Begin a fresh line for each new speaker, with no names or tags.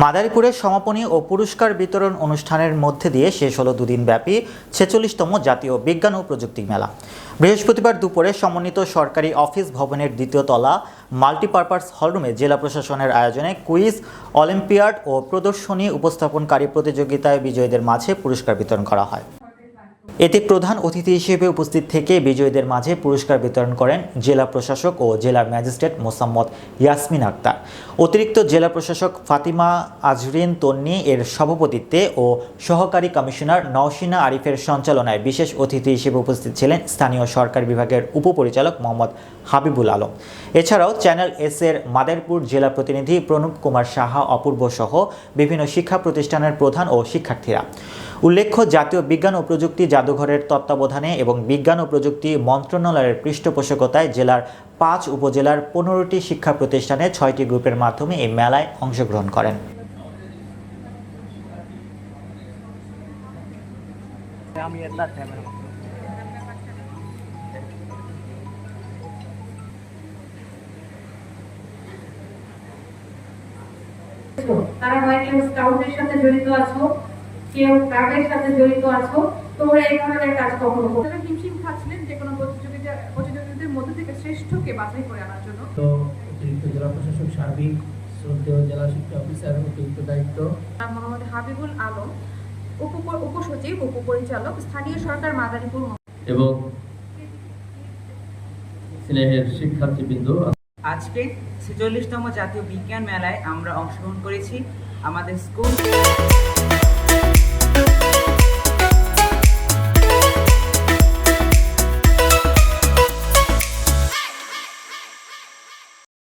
মাদারীপুরের সমাপনী ও পুরস্কার বিতরণ অনুষ্ঠানের মধ্যে দিয়ে শেষ হলো দুদিনব্যাপী ৪৬তম জাতীয় বিজ্ঞান ও প্রযুক্তি মেলা। বৃহস্পতিবার দুপুরে সমন্বিত সরকারি অফিস ভবনের দ্বিতীয় তলা মাল্টিপারপাস হলরুমে জেলা প্রশাসনের আয়োজনে কুইজ, অলিম্পিয়াড ও প্রদর্শনী উপস্থাপনকারী প্রতিযোগিতায় বিজয়ীদের মাঝে পুরস্কার বিতরণ করা হয়। এতে প্রধান অতিথি হিসেবে উপস্থিত থেকে বিজয়ীদের মাঝে পুরস্কার বিতরণ করেন জেলা প্রশাসক ও জেলা ম্যাজিস্ট্রেট মোসাম্মদ ইয়াসমিন আক্তার। অতিরিক্ত জেলা প্রশাসক ফাতিমা আজরিন তন্নি এর সভাপতিত্বে ও সহকারী কমিশনার নওশিনা আরিফের সঞ্চালনায় বিশেষ অতিথি হিসেবে উপস্থিত ছিলেন স্থানীয় সরকার বিভাগের উপপরিচালক মোহাম্মদ হাবিবুল আলম। এছাড়াও চ্যানেল এস এর মাদারীপুর জেলা প্রতিনিধি প্রণব কুমার সাহা অপূর্ব সহ বিভিন্ন শিক্ষা প্রতিষ্ঠানের প্রধান ও শিক্ষার্থীরা। উল্লেখ্য, জাতীয় বিজ্ঞান ও প্রযুক্তি জাদুঘরের তত্ত্বাবধানে এবং বিজ্ঞান ও প্রযুক্তি মন্ত্রণালয়ের পৃষ্ঠপোষকতায় জেলার ৫ উপজেলার ১৫টি শিক্ষা প্রতিষ্ঠানে ৬টি গ্রুপের মাধ্যমে এই মেলায় অংশগ্রহণ করেন।
তারা হয়তো স্কাউটের সাথে জড়িত আছো, কেউ গার্ডের সাথে জড়িত আছো, তোমরা এই ধরনের কাজ কখনো করবে।
হিমশিম খাচ্ছিলেন যে কোনো প্রতিযোগিতার মধ্যে থেকে শ্রেষ্ঠকে বাছাই করে আনার জন্য।
তো অতিরিক্ত জেলা প্রশাসক সার্বিক শ্রদ্ধেয় জেলা শিক্ষা অফিসার অতিরিক্ত দায়িত্ব
মোহাম্মদ হাবিবুল আলম, উপসচিব উপপরিচালক স্থানীয় সরকার মাদারীপুর
এবং স্নেহের শিক্ষার্থীবৃন্দ,
আজকে ৪৬তম জাতীয় বিজ্ঞান মেলায় আমরা অংশগ্রহণ করেছি। আমাদের স্কুল